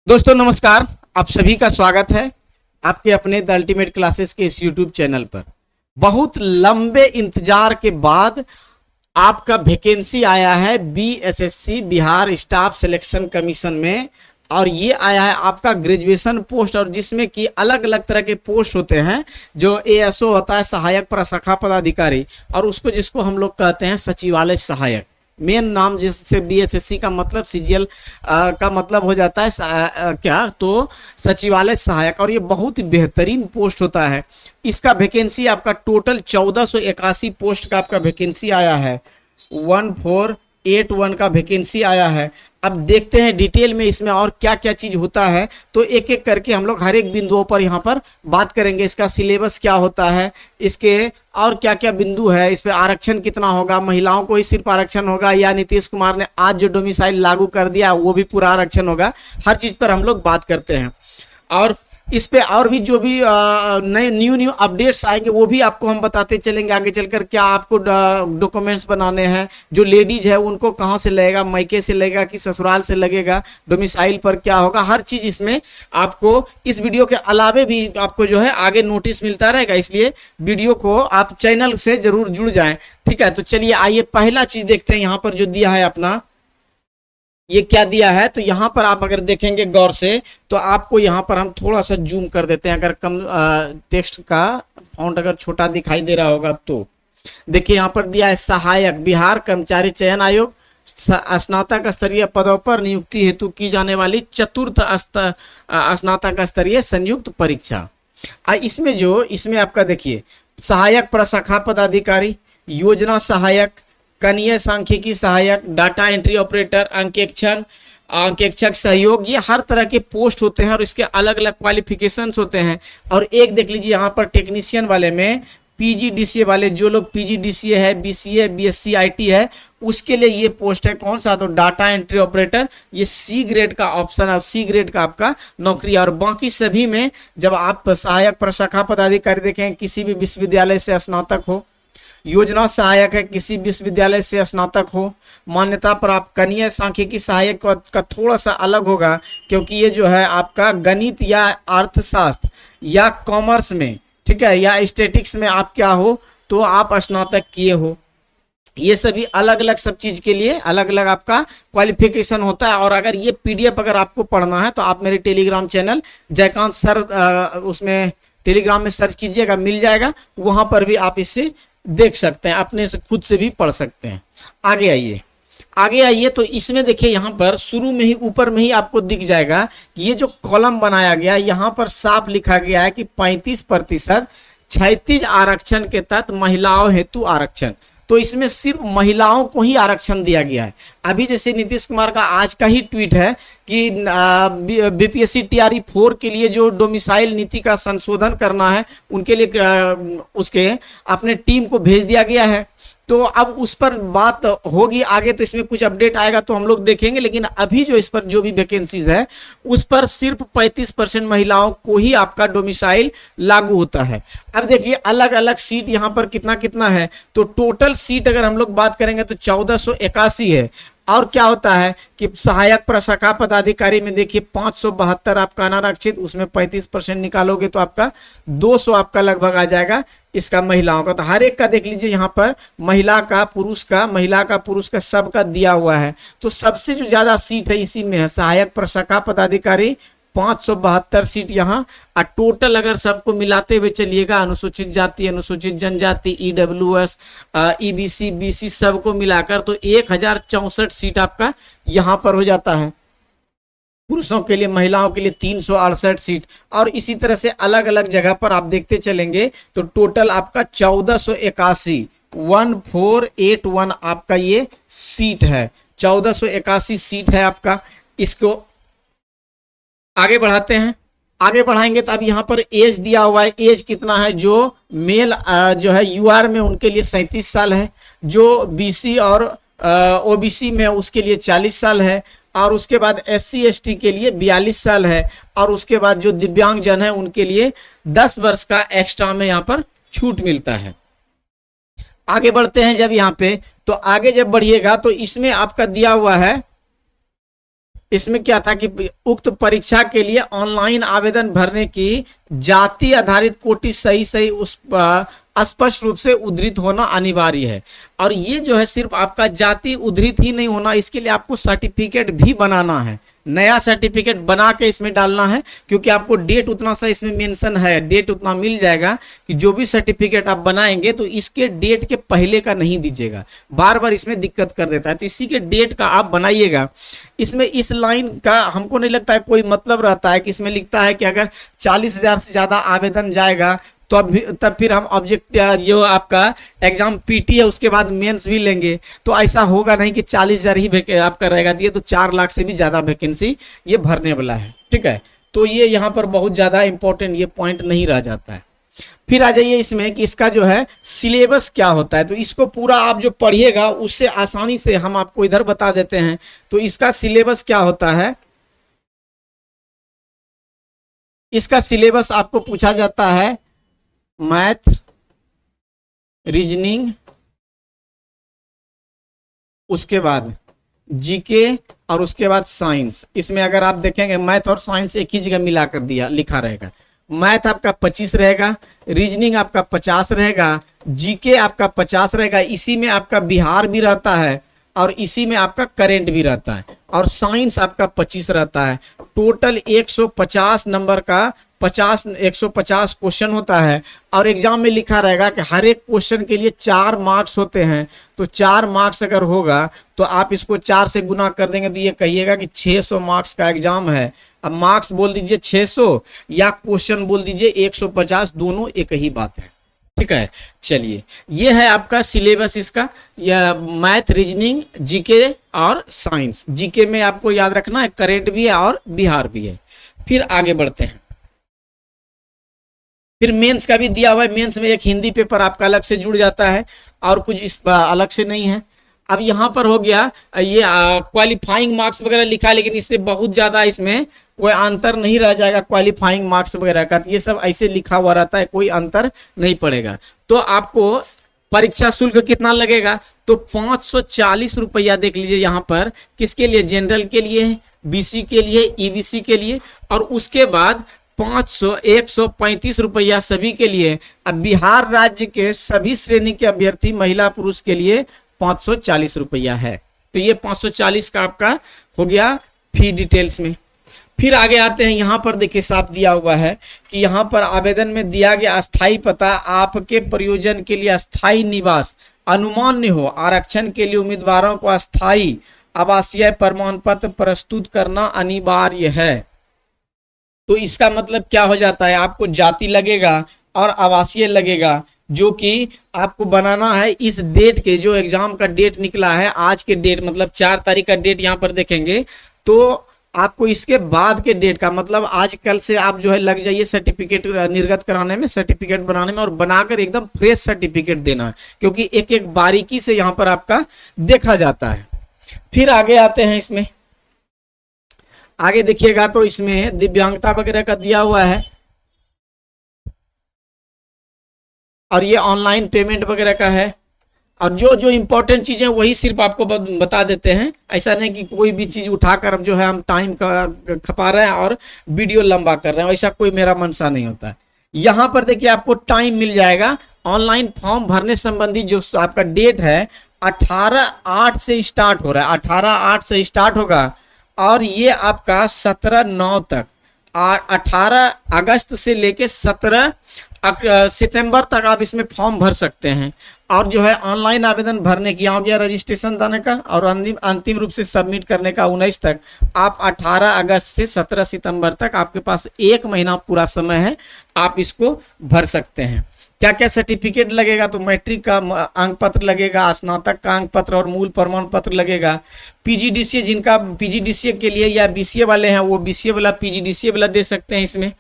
दोस्तों नमस्कार। आप सभी का स्वागत है आपके अपने द अल्टीमेट क्लासेस के इस यूट्यूब चैनल पर। बहुत लंबे इंतजार के बाद आपका वैकेंसी आया है BSSC Bihar staff selection commission में, और ये आया है आपका ग्रेजुएशन पोस्ट, और जिसमें कि अलग अलग तरह के पोस्ट होते हैं। जो एएसओ होता है सहायक प्रशाखा पदाधिकारी, और उसको जिसको हम लोग कहते हैं सचिवालय सहायक। मेन नाम जिससे बीएसएससी का मतलब सीजीएल का मतलब हो जाता है क्या तो सचिवालय सहायक, और ये बहुत ही बेहतरीन पोस्ट होता है। इसका वैकेंसी आपका टोटल 1481 पोस्ट का आपका वैकेंसी आया है। 1481 का वैकेंसी आया है। अब देखते हैं डिटेल में इसमें और क्या क्या चीज होता है, तो एक एक करके हम लोग हर एक बिंदुओं पर यहाँ पर बात करेंगे। इसका सिलेबस क्या होता है, इसके और क्या क्या बिंदु है, इस पर आरक्षण कितना होगा, महिलाओं को ही सिर्फ आरक्षण होगा या नीतीश कुमार ने आज जो डोमिसाइल लागू कर दिया वो भी पूरा आरक्षण होगा। हर चीज पर हम लोग बात करते हैं, और इस पे और भी जो भी नए न्यू अपडेट्स आएंगे वो भी आपको हम बताते चलेंगे आगे चलकर। क्या आपको डॉक्यूमेंट्स बनाने हैं, जो लेडीज है उनको कहाँ से लगेगा, मायके से लगेगा कि ससुराल से लगेगा, डोमिसाइल पर क्या होगा, हर चीज इसमें आपको इस वीडियो के अलावे भी आपको जो है आगे नोटिस मिलता रहेगा। इसलिए वीडियो को आप चैनल से जरूर जुड़ जाएं, ठीक है। तो चलिए आइए पहला चीज देखते हैं यहाँ पर जो दिया है अपना, ये क्या दिया है। तो यहाँ पर आप अगर देखेंगे गौर से तो आपको यहाँ पर हम थोड़ा सा जूम कर देते हैं, अगर कम टेक्स्ट का फॉन्ट अगर छोटा दिखाई दे रहा होगा तो देखिए यहाँ पर दिया है सहायक बिहार कर्मचारी चयन आयोग स्नातक स्तरीय पदों पर नियुक्ति हेतु की जाने वाली चतुर्थ स्नातक स्तरीय संयुक्त परीक्षा। इसमें आपका देखिए सहायक प्रशाखा पदाधिकारी, योजना सहायक, कनीय सांख्यिकी सहायक, डाटा एंट्री ऑपरेटर, अंकेक्षक सहयोग, ये हर तरह के पोस्ट होते हैं और इसके अलग अलग क्वालिफिकेशंस होते हैं। और एक देख लीजिए यहाँ पर टेक्नीशियन वाले में पीजीडीसीए वाले, जो लोग पीजीडीसीए है, बीसीए, बीएससी आईटी है, उसके लिए ये पोस्ट है। कौन सा? तो डाटा एंट्री ऑपरेटर, ये सी ग्रेड का ऑप्शन है, सी ग्रेड का आपका नौकरी है। और बाकी सभी में जब आप सहायक प्रशाखा पदाधिकारी देखें, किसी भी विश्वविद्यालय से स्नातक हो, योजना सहायक है किसी विश्वविद्यालय से स्नातक हो, मान्यता पर आप कनीय सांख्यिकी सहायक का थोड़ा सा अलग होगा, क्योंकि ये जो है आपका गणित या अर्थशास्त्र या कॉमर्स में, ठीक है, या स्टैटिक्स में आप क्या हो तो आप स्नातक किए हो। ये सभी अलग अलग सब चीज के लिए अलग अलग आपका क्वालिफिकेशन होता है। और अगर ये पीडीएफ अगर आपको पढ़ना है तो आप मेरे टेलीग्राम चैनल जयकांत सर उसमें टेलीग्राम में सर्च कीजिएगा, मिल जाएगा, वहां पर भी आप इससे देख सकते हैं, अपने से खुद से भी पढ़ सकते हैं। आगे आइए तो इसमें देखिए यहाँ पर शुरू में ही ऊपर में ही आपको दिख जाएगा कि ये जो कॉलम बनाया गया यहाँ पर साफ लिखा गया है कि 35% क्षैतिज आरक्षण के तहत महिलाओं हेतु आरक्षण। तो इसमें सिर्फ महिलाओं को ही आरक्षण दिया गया है। अभी जैसे नीतीश कुमार का आज का ही ट्वीट है कि बीपीएससी टीआरई 4 के लिए जो डोमिसाइल नीति का संशोधन करना है उनके लिए उसके अपने टीम को भेज दिया गया है। तो अब उस पर बात होगी आगे, तो इसमें कुछ अपडेट आएगा तो हम लोग देखेंगे। लेकिन अभी जो इस पर जो भी वैकेंसीज है उस पर सिर्फ 35% महिलाओं को ही आपका डोमिसाइल लागू होता है। अब देखिए अलग अलग सीट यहाँ पर कितना कितना है, तो टोटल सीट अगर हम लोग बात करेंगे तो 1481 है। और क्या होता है कि सहायक प्रशाखा पदाधिकारी में देखिए 572 आपका अनारक्षित, उसमें 35% निकालोगे तो आपका 200 आपका लगभग आ जाएगा इसका महिलाओं का। तो हर एक का देख लीजिए यहाँ पर महिला का पुरुष का सबका दिया हुआ है। तो सबसे जो ज्यादा सीट है इसी में है, सहायक प्रशाखा पदाधिकारी 572 सीट यहाँ। और टोटल अगर सबको मिलाते हुए चलिएगा, अनुसूचित जाति, अनुसूचित जनजाति, ईडब्ल्यूएस, ईबीसी, बीसी सबको मिलाकर तो 1064 सीट आपका यहाँ पर हो जाता है। पुरुषों के लिए, महिलाओं के लिए 368 सीट, और इसी तरह से अलग अलग जगह पर आप देखते चलेंगे तो टोटल आपका 1481 आपका ये सीट है, 1481 सीट है आपका। इसको आगे बढ़ाते हैं, आगे बढ़ाएंगे तो अब यहाँ पर एज दिया हुआ है। एज कितना है? जो मेल जो है यूआर में उनके लिए 37 साल है, जो बीसी और ओबीसी में उसके लिए 40 साल है, और उसके बाद एससी एसटी के लिए 42 साल है, और उसके बाद जो दिव्यांगजन है उनके लिए 10 वर्ष का एक्स्ट्रा में यहाँ पर छूट मिलता है। आगे बढ़ते हैं जब यहाँ पे, तो आगे जब बढ़िएगा तो इसमें आपका दिया हुआ है इसमें क्या था कि उक्त परीक्षा के लिए ऑनलाइन आवेदन भरने की जाति आधारित कोटि सही सही उस स्पष्ट रूप से उद्धृत होना अनिवार्य है। और ये जो है सिर्फ आपका जाति उद्धृत ही नहीं होना, इसके लिए आपको सर्टिफिकेट भी बनाना है, नया सर्टिफिकेट बना के इसमें डालना है, क्योंकि आपको डेट उतना सा इसमें मेंशन है, डेट उतना मिल जाएगा कि जो भी सर्टिफिकेट आप बनाएंगे तो इसके डेट के पहले का नहीं दीजिएगा, बार बार इसमें दिक्कत कर देता है। तो इसी के डेट का आप बनाइएगा। इसमें इस लाइन का हमको नहीं लगता है कोई मतलब रहता है कि इसमें लिखता है कि अगर 40,000 से ज़्यादा आवेदन जाएगा तो तब फिर हम ऑब्जेक्ट जो आपका एग्जाम पीटी है उसके बाद मेंस भी लेंगे। तो ऐसा होगा नहीं कि 40,000 ही आपका रहेगा, ये तो 4 लाख से भी ज़्यादा वैकेंसी ये भरने वाला है। ठीक है, तो ये यहाँ पर बहुत ज़्यादा इंपॉर्टेंट ये पॉइंट नहीं रह जाता है। फिर आ जाइए इसमें कि इसका जो है सिलेबस क्या होता है, तो इसको पूरा आप जो पढ़िएगा उससे आसानी से हम आपको इधर बता देते हैं। तो इसका सिलेबस क्या होता है, इसका सिलेबस आपको पूछा जाता है मैथ, रीजनिंग, उसके बाद जीके और उसके बाद साइंस। इसमें अगर आप देखेंगे मैथ और साइंस एक ही जगह मिलाकर दिया लिखा रहेगा। मैथ आपका 25 रहेगा, रीजनिंग आपका 50 रहेगा, जीके आपका 50 रहेगा, इसी में आपका बिहार भी रहता है और इसी में आपका करेंट भी रहता है, और साइंस आपका 25 रहता है। टोटल 150 नंबर का 150 क्वेश्चन होता है। और एग्जाम में लिखा रहेगा कि हर एक क्वेश्चन के लिए 4 मार्क्स होते हैं। तो 4 मार्क्स अगर होगा तो आप इसको 4 से गुना कर देंगे तो ये कहिएगा कि 600 मार्क्स का एग्जाम है। अब मार्क्स बोल दीजिए 600 या क्वेश्चन बोल दीजिए 150, दोनों एक ही बात है। ठीक है, चलिए ये है आपका सिलेबस इसका, या मैथ, रीजनिंग, जीके और साइंस। जीके में आपको याद रखना है करेंट भी है और बिहार भी है। फिर आगे बढ़ते हैं, फिर मेंस का भी दिया हुआ है। मेंस में एक हिंदी पेपर आपका अलग से जुड़ जाता है और कुछ इस अलग से नहीं है। अब यहाँ पर हो गया ये क्वालिफाइंग मार्क्स वगैरह लिखा है, लेकिन इससे बहुत ज़्यादा इसमें कोई अंतर नहीं रह जाएगा क्वालिफाइंग मार्क्स वगैरह का। ये सब ऐसे लिखा हुआ रहता है, कोई अंतर नहीं पड़ेगा। तो आपको परीक्षा शुल्क कितना लगेगा, तो 540 रुपया देख लीजिए यहाँ पर, किसके लिए, जनरल के लिए, बीसी के लिए, ईबीसी के लिए, और उसके बाद 135 रुपया सभी के लिए। अब बिहार राज्य के सभी श्रेणी के अभ्यर्थी महिला पुरुष के लिए 540 रुपया है। तो ये 540 का आपका हो गया फी डिटेल्स में। फिर आगे आते हैं, यहाँ पर देखिए साफ दिया हुआ है कि यहाँ पर आवेदन में दिया गया अस्थाई पता आपके प्रयोजन के लिए अस्थाई निवास अनुमान्य हो। आरक्षण के लिए उम्मीदवारों को अस्थाई आवासीय प्रमाण पत्र प्रस्तुत करना अनिवार्य है। तो इसका मतलब क्या हो जाता है, आपको जाति लगेगा और आवासीय लगेगा, जो कि आपको बनाना है इस डेट के, जो एग्जाम का डेट निकला है आज के डेट, मतलब 4 तारीख का डेट यहाँ पर देखेंगे। तो आपको इसके बाद के डेट का मतलब आज कल से आप जो है लग जाइए सर्टिफिकेट निर्गत कराने में, सर्टिफिकेट बनाने में, और बनाकर एकदम फ्रेश सर्टिफिकेट देना है, क्योंकि एक एक बारीकी से यहाँ पर आपका देखा जाता है। फिर आगे आते हैं, इसमें आगे देखिएगा तो इसमें दिव्यांगता वगैरह का दिया हुआ है, और ये ऑनलाइन पेमेंट वगैरह का है। और जो जो इंपॉर्टेंट चीजें वही सिर्फ आपको बता देते हैं, ऐसा नहीं कि कोई भी चीज उठाकर अब जो है हम टाइम का खपा रहे हैं और वीडियो लंबा कर रहे हैं, ऐसा कोई मेरा मनसा नहीं होता है। यहाँ पर देखिए आपको टाइम मिल जाएगा। ऑनलाइन फॉर्म भरने संबंधी जो आपका डेट है 18/8 से स्टार्ट हो रहा है, 18/8 से स्टार्ट होगा, और ये आपका 17/9 तक, 18 अगस्त से लेके 17 सितंबर तक आप इसमें फॉर्म भर सकते हैं। और जो है ऑनलाइन आवेदन भरने की, यहाँ गया रजिस्ट्रेशन देने का और अंतिम रूप से सबमिट करने का 19 तक। आप 18 अगस्त से 17 सितंबर तक आपके पास 1 महीना पूरा समय है, आप इसको भर सकते हैं। क्या क्या सर्टिफिकेट लगेगा, तो मैट्रिक का अंक पत्र लगेगा, स्नातक का अंक पत्र और मूल प्रमाण पत्र लगेगा। पीजीडीसीए, जिनका पीजीडीसीए के लिए या बीसीए वाले हैं वो बीसीए वाला पीजीडीसीए वाला दे सकते हैं, इसमें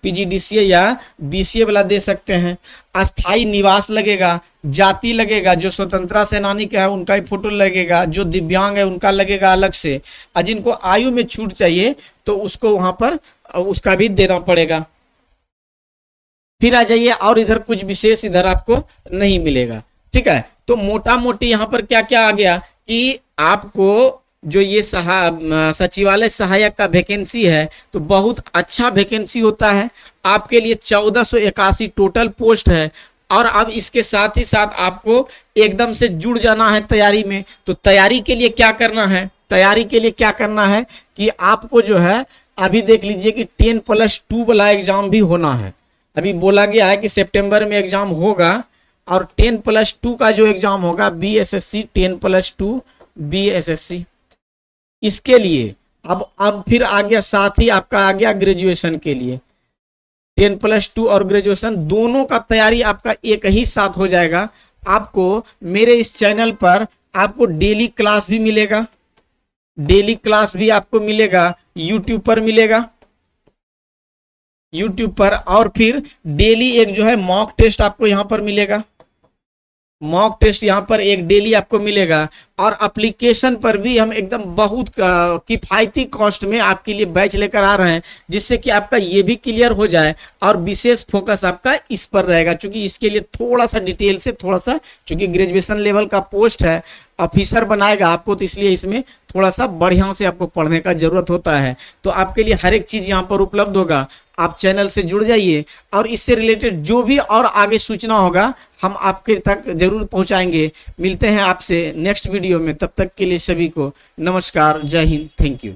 पीजीडीसीए या बीसीए वाला दे सकते हैं। अस्थाई निवास लगेगा, जाति लगेगा, जो स्वतंत्रता सेनानी का है उनका ही फोटो लगेगा, जो दिव्यांग है उनका लगेगा अलग से, और जिनको आयु में छूट चाहिए तो उसको वहां पर उसका भी देना पड़ेगा। फिर आ जाइए, और इधर कुछ विशेष इधर आपको नहीं मिलेगा। ठीक है, तो मोटा मोटी यहाँ पर क्या क्या आ गया कि आपको जो ये सचिवालय सहायक का वैकेंसी है तो बहुत अच्छा वैकेंसी होता है। आपके लिए 1481 टोटल पोस्ट है। और अब इसके साथ ही साथ आपको एकदम से जुड़ जाना है तैयारी में। तो तैयारी के लिए क्या करना है, तैयारी के लिए क्या करना है कि आपको जो है अभी देख लीजिए कि 10+2 वाला एग्जाम भी होना है। अभी बोला गया है कि सितंबर में एग्जाम होगा और 10+2 का जो एग्जाम होगा BSSC 10+2 BSSC, इसके लिए अब फिर आ गया, साथ ही आपका आ गया ग्रेजुएशन के लिए 10+2 और ग्रेजुएशन दोनों का तैयारी आपका एक ही साथ हो जाएगा। आपको मेरे इस चैनल पर आपको डेली क्लास भी मिलेगा, डेली क्लास भी आपको मिलेगा, यूट्यूब पर मिलेगा, यूट्यूब पर। और फिर डेली एक जो है मॉक टेस्ट आपको यहां पर मिलेगा, मॉक टेस्ट यहाँ पर एक डेली आपको मिलेगा। और एप्लीकेशन पर भी हम एकदम बहुत किफ़ायती कॉस्ट में आपके लिए बैच लेकर आ रहे हैं, जिससे कि आपका ये भी क्लियर हो जाए और विशेष फोकस आपका इस पर रहेगा। क्योंकि इसके लिए थोड़ा सा डिटेल से थोड़ा सा, क्योंकि ग्रेजुएशन लेवल का पोस्ट है, ऑफिसर बनाएगा आपको, तो इसलिए इसमें थोड़ा सा बढ़िया से आपको पढ़ने का जरूरत होता है। तो आपके लिए हर एक चीज़ यहाँ पर उपलब्ध होगा। आप चैनल से जुड़ जाइए और इससे रिलेटेड जो भी और आगे सूचना होगा हम आपके तक जरूर पहुंचाएंगे। मिलते हैं आपसे नेक्स्ट वीडियो में, तब तक के लिए सभी को नमस्कार, जय हिंद, थैंक यू।